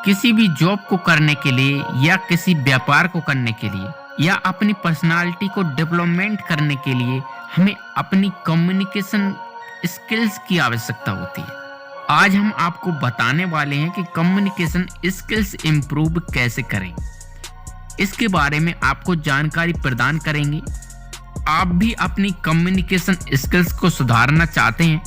किसी भी जॉब को करने के लिए या किसी व्यापार को करने के लिए या अपनी पर्सनालिटी को डेवलपमेंट करने के लिए हमें अपनी कम्युनिकेशन स्किल्स की आवश्यकता होती है। आज हम आपको बताने वाले हैं कि कम्युनिकेशन स्किल्स इंप्रूव कैसे करें। इसके बारे में आपको जानकारी प्रदान करेंगे। आप भी अपनी कम्युनिकेशन स्किल्स को सुधारना चाहते हैं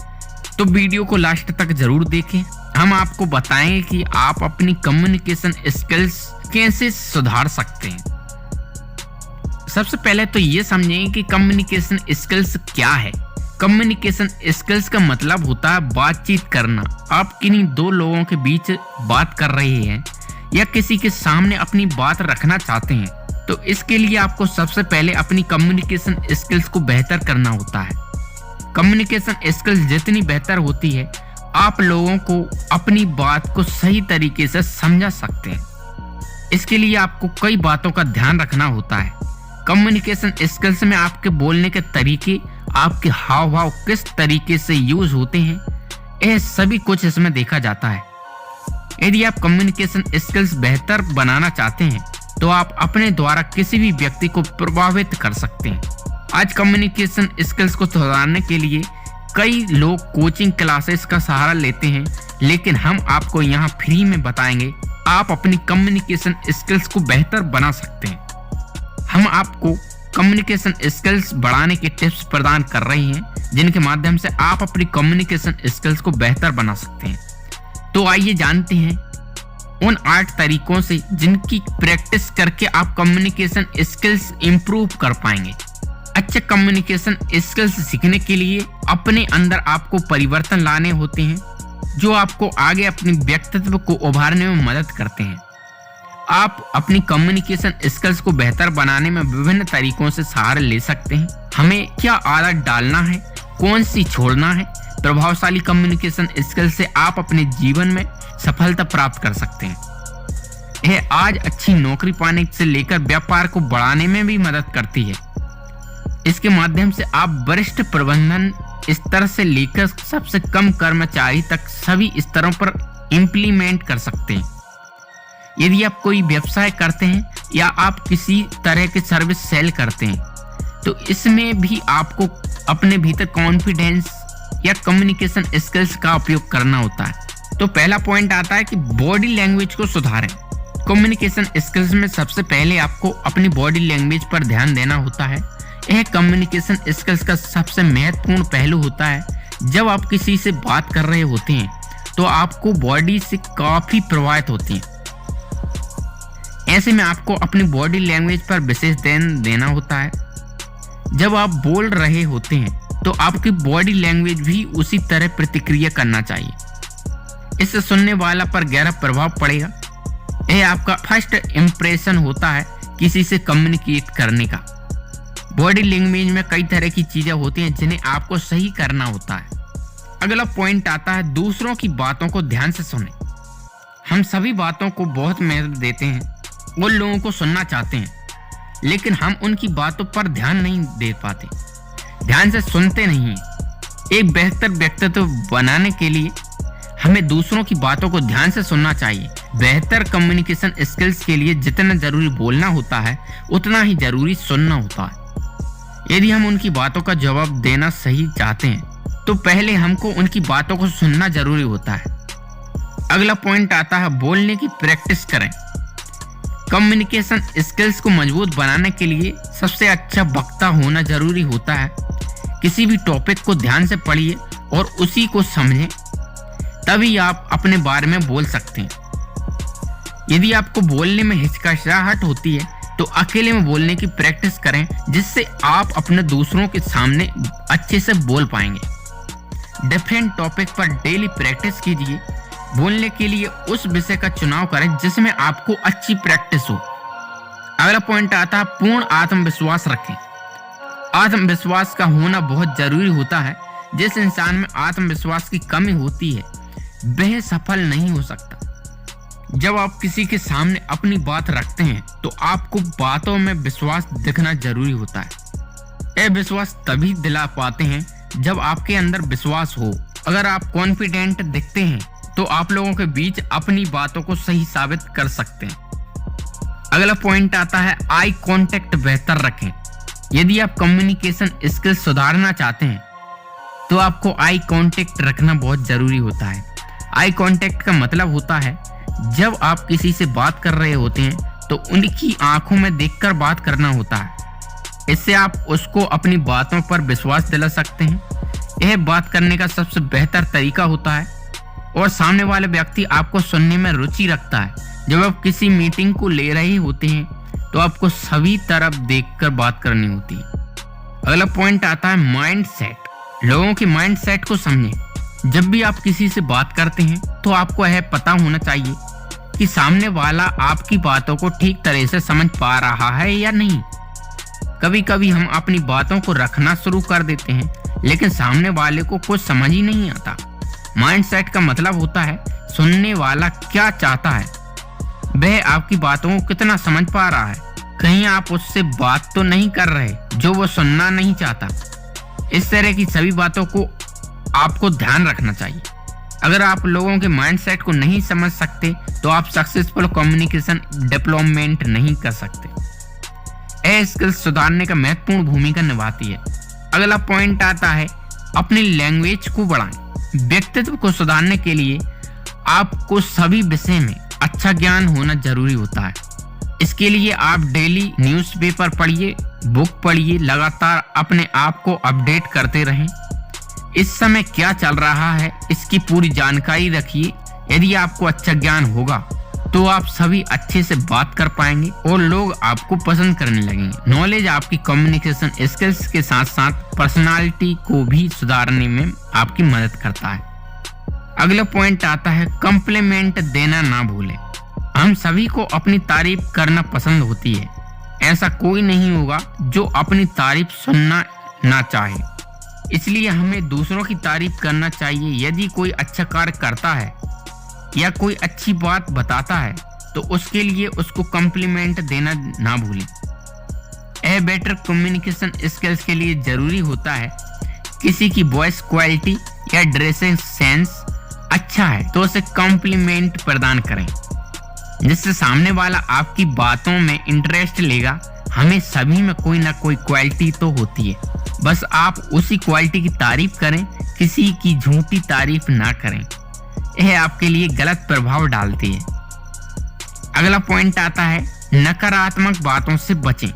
तो वीडियो को लास्ट तक जरूर देखें। हम आपको बताएंगे कि आप अपनी कम्युनिकेशन स्किल्स कैसे सुधार सकते हैं। सबसे पहले तो ये समझें कि कम्युनिकेशन स्किल्स क्या है। कम्युनिकेशन स्किल्स का मतलब होता है बातचीत करना। आप किन्हीं दो लोगों के बीच बात कर रहे हैं या किसी के सामने अपनी बात रखना चाहते हैं तो इसके लिए आपको सबसे पहले अपनी कम्युनिकेशन स्किल्स को बेहतर करना होता है। कम्युनिकेशन स्किल्स जितनी बेहतर होती है आप लोगों को अपनी बात को सही तरीके से समझा सकते हैं। इसके लिए आपको कई बातों का ध्यान रखना होता है। कम्युनिकेशन स्किल्स में आपके बोलने के तरीके, आपके हाव भाव किस तरीके से यूज होते हैं, यह सभी कुछ इसमें देखा जाता है। यदि आप कम्युनिकेशन स्किल्स बेहतर बनाना चाहते हैं तो आप अपने द्वारा किसी भी व्यक्ति को प्रभावित कर सकते हैं। आज कम्युनिकेशन स्किल्स को सुधारने के लिए कई लोग कोचिंग क्लासेस का सहारा लेते हैं, लेकिन हम आपको यहाँ फ्री में बताएंगे आप अपनी कम्युनिकेशन स्किल्स को बेहतर बना सकते हैं। हम आपको कम्युनिकेशन स्किल्स बढ़ाने के टिप्स प्रदान कर रहे हैं जिनके माध्यम से आप अपनी कम्युनिकेशन स्किल्स को बेहतर बना सकते हैं। तो आइए जानते हैं उन 8 तरीकों से जिनकी प्रैक्टिस करके आप कम्युनिकेशन स्किल्स इंप्रूव कर पाएंगे। अच्छे कम्युनिकेशन स्किल्स सीखने के लिए अपने अंदर आपको परिवर्तन लाने होते हैं जो आपको आगे अपने व्यक्तित्व को उभारने में मदद करते हैं। आप अपनी कम्युनिकेशन स्किल्स को बेहतर बनाने में विभिन्न तरीकों से सहारा ले सकते हैं। हमें क्या आदत डालना है, कौन सी छोड़ना है। प्रभावशाली कम्युनिकेशन स्किल्स से आप अपने जीवन में सफलता प्राप्त कर सकते हैं। यह आज अच्छी नौकरी पाने से लेकर व्यापार को बढ़ाने में भी मदद करती है। इसके माध्यम से आप वरिष्ठ प्रबंधन स्तर से लेकर सबसे कम कर्मचारी तक सभी स्तरों पर इम्प्लीमेंट कर सकते हैं। यदि आप कोई व्यवसाय करते हैं या आप किसी तरह के सर्विस सेल करते हैं तो इसमें भी आपको अपने भीतर कॉन्फिडेंस या कम्युनिकेशन स्किल्स का उपयोग करना होता है। तो पहला पॉइंट आता है कि बॉडी लैंग्वेज को सुधारें। कम्युनिकेशन स्किल्स में सबसे पहले आपको अपनी बॉडी लैंग्वेज पर ध्यान देना होता है। यह कम्युनिकेशन स्किल्स का सबसे महत्वपूर्ण पहलू होता है। जब आप किसी से बात कर रहे होते हैं तो आपको बॉडी से काफी प्रभावित होती हैं। ऐसे में आपको अपनी बॉडी लैंग्वेज पर विशेष ध्यान देना होता है। जब आप बोल रहे होते हैं तो आपकी बॉडी लैंग्वेज भी उसी तरह प्रतिक्रिया करना चाहिए। इससे सुनने वाला पर गहरा प्रभाव पड़ेगा। यह आपका फर्स्ट इंप्रेशन होता है किसी से कम्युनिकेट करने का। बॉडी लैंग्वेज में कई तरह की चीजें होती हैं जिन्हें आपको सही करना होता है। अगला पॉइंट आता है दूसरों की बातों को ध्यान से सुनें। हम सभी बातों को बहुत महत्व देते हैं, उन लोगों को सुनना चाहते हैं, लेकिन हम उनकी बातों पर ध्यान नहीं दे पाते, ध्यान से सुनते नहीं हैं। एक बेहतर व्यक्तित्व बनाने के लिए हमें दूसरों की बातों को ध्यान से सुनना चाहिए। बेहतर कम्युनिकेशन स्किल्स के लिए जितना जरूरी बोलना होता है उतना ही जरूरी सुनना होता है। यदि हम उनकी बातों का जवाब देना सही चाहते हैं तो पहले हमको उनकी बातों को सुनना जरूरी होता है। अगला पॉइंट आता है बोलने की प्रैक्टिस करें। कम्युनिकेशन स्किल्स को मजबूत बनाने के लिए सबसे अच्छा वक्ता होना जरूरी होता है। किसी भी टॉपिक को ध्यान से पढ़िए और उसी को समझें, तभी आप अपने बारे में बोल सकते हैं। यदि आपको बोलने में हिचकिचाहट होती है तो अकेले में बोलने की प्रैक्टिस करें जिससे आप अपने दूसरों के सामने अच्छे से बोल पाएंगे। डिफरेंट टॉपिक पर डेली प्रैक्टिस कीजिए। बोलने के लिए उस विषय का चुनाव करें जिसमें आपको अच्छी प्रैक्टिस हो। अगला पॉइंट आता है पूर्ण आत्मविश्वास रखें। आत्मविश्वास का होना बहुत जरूरी होता है। जिस इंसान में आत्मविश्वास की कमी होती है वह सफल नहीं हो सकता। जब आप किसी के सामने अपनी बात रखते हैं तो आपको बातों में विश्वास दिखना जरूरी होता है। यह विश्वास तभी दिला पाते हैं जब आपके अंदर विश्वास हो। अगर आप कॉन्फिडेंट दिखते हैं तो आप लोगों के बीच अपनी बातों को सही साबित कर सकते हैं। अगला पॉइंट आता है आई कांटेक्ट बेहतर रखें। यदि आप कम्युनिकेशन स्किल्स सुधारना चाहते हैं तो आपको आई कांटेक्ट रखना बहुत जरूरी होता है। आई कांटेक्ट का मतलब होता है जब आप किसी से बात कर रहे होते हैं तो उनकी आंखों में देखकर बात करना होता है। इससे आप उसको अपनी बातों पर विश्वास दिला सकते हैं। यह बात करने का सबसे बेहतर तरीका होता है और सामने वाले व्यक्ति आपको सुनने में रुचि रखता है। जब आप किसी मीटिंग को ले रहे होते हैं तो आपको सभी तरफ देखकर बात करनी होती है। अगला पॉइंट आता है माइंड सेट। लोगों के माइंड सेट को समझें। जब भी आप किसी से बात करते हैं तो आपको यह पता होना चाहिए कि सामने वाला आपकी बातों को ठीक तरह से समझ पा रहा है या नहीं। कभी कभी हम अपनी बातों को रखना शुरू कर देते हैं लेकिन सामने वाले को कुछ समझ ही नहीं आता। माइंडसेट का मतलब होता है सुनने वाला क्या चाहता है, वह आपकी बातों को कितना समझ पा रहा है। कहीं आप उससे बात तो नहीं कर रहे जो वो सुनना नहीं चाहता। इस तरह की सभी बातों को आपको ध्यान रखना चाहिए। अगर आप लोगों के माइंडसेट को नहीं समझ सकते तो आप सक्सेसफुल कम्युनिकेशन डेवलपमेंट नहीं कर सकते। यह स्किल्स सुधारने का महत्वपूर्ण भूमिका निभाती है। अगला पॉइंट आता है अपनी लैंग्वेज को बढ़ाएं। व्यक्तित्व को सुधारने के लिए आपको सभी विषय में अच्छा ज्ञान होना जरूरी होता है। इसके लिए आप डेली न्यूज़पेपर पढ़िए, बुक पढ़िए, लगातार अपने आप को अपडेट करते रहें। इस समय क्या चल रहा है इसकी पूरी जानकारी रखिए। यदि आपको अच्छा ज्ञान होगा तो आप सभी अच्छे से बात कर पाएंगे और लोग आपको पसंद करने लगेंगे। नॉलेज आपकी कम्युनिकेशन स्किल्स के साथ साथ पर्सनालिटी को भी सुधारने में आपकी मदद करता है। अगला पॉइंट आता है कॉम्प्लीमेंट देना ना भूलें। हम सभी को अपनी तारीफ करना पसंद होती है। ऐसा कोई नहीं होगा जो अपनी तारीफ सुनना ना चाहे, इसलिए हमें दूसरों की तारीफ करना चाहिए। यदि कोई अच्छा कार्य करता है या कोई अच्छी बात बताता है तो उसके लिए उसको कॉम्प्लीमेंट देना ना भूलें। यह बेटर कम्युनिकेशन स्किल्स के लिए जरूरी होता है। किसी की वॉइस क्वालिटी या ड्रेसिंग सेंस अच्छा है तो उसे कॉम्प्लीमेंट प्रदान करें, जिससे सामने वाला आपकी बातों में इंटरेस्ट लेगा। हमें सभी में कोई ना कोई क्वालिटी तो होती है, बस आप उसी क्वालिटी की तारीफ करें, किसी की झूठी तारीफ ना करें। यह आपके लिए गलत प्रभाव डालती है। अगला पॉइंट आता है नकारात्मक बातों से बचें।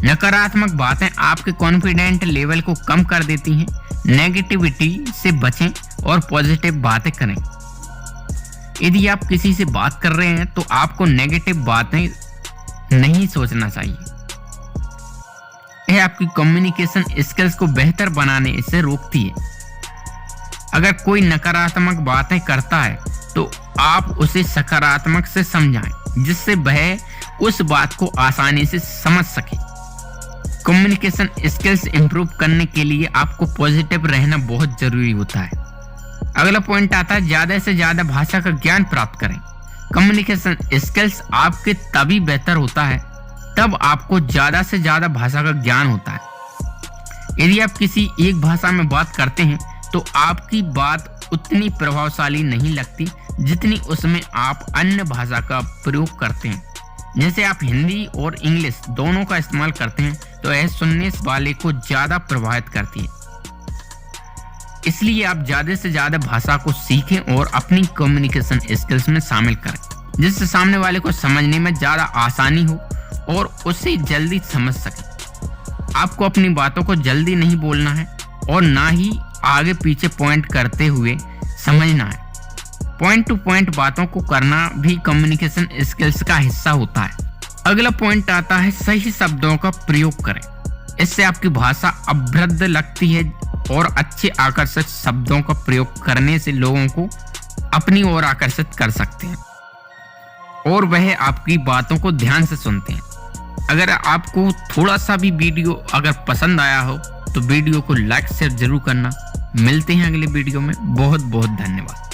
नकारात्मक बातें आपके कॉन्फिडेंट लेवल को कम कर देती हैं। नेगेटिविटी से बचें और पॉजिटिव बातें करें। यदि आप किसी से बात कर रहे हैं तो आपको नेगेटिव बातें नहीं सोचना चाहिए। यह आपकी कम्युनिकेशन स्किल्स को बेहतर बनाने से रोकती है। अगर कोई नकारात्मक बातें करता है तो आप उसे सकारात्मक से समझाएं, जिससे वह उस बात को आसानी से समझ सके। कम्युनिकेशन स्किल्स इंप्रूव करने के लिए आपको पॉजिटिव रहना बहुत जरूरी होता है। अगला पॉइंट आता है ज्यादा से ज्यादा भाषा का ज्ञान प्राप्त करें। कम्युनिकेशन स्किल्स आपके तभी बेहतर होता है तब आपको ज्यादा से ज्यादा भाषा का ज्ञान होता है। यदि आप किसी एक भाषा में बात करते हैं तो आपकी बात उतनी प्रभावशाली नहीं लगती जितनी उसमें आप अन्य भाषा का प्रयोग करते हैं। जैसे आप हिंदी और इंग्लिश दोनों का इस्तेमाल करते हैं तो यह सुनने वाले को ज्यादा प्रभावित करती है। इसलिए आप ज्यादा से ज्यादा भाषा को सीखें और अपनी कम्युनिकेशन स्किल्स में शामिल करें, जिससे सामने वाले को समझने में ज्यादा आसानी हो और उसे जल्दी समझ सके। आपको अपनी बातों को जल्दी नहीं बोलना है और ना ही आगे पीछे पॉइंट करते हुए समझना है। पॉइंट टू पॉइंट बातों को करना भी कम्युनिकेशन स्किल्स का हिस्सा होता है। अगला पॉइंट आता है सही शब्दों का प्रयोग करें। इससे आपकी भाषा अभद्र लगती है और अच्छे आकर्षक शब्दों का प्रयोग करने से लोगों को अपनी ओर आकर्षित कर सकते हैं और वह आपकी बातों को ध्यान से सुनते हैं। अगर आपको थोड़ा सा भी वीडियो अगर पसंद आया हो तो वीडियो को लाइक शेयर जरूर करना। मिलते हैं अगले वीडियो में। बहुत बहुत धन्यवाद।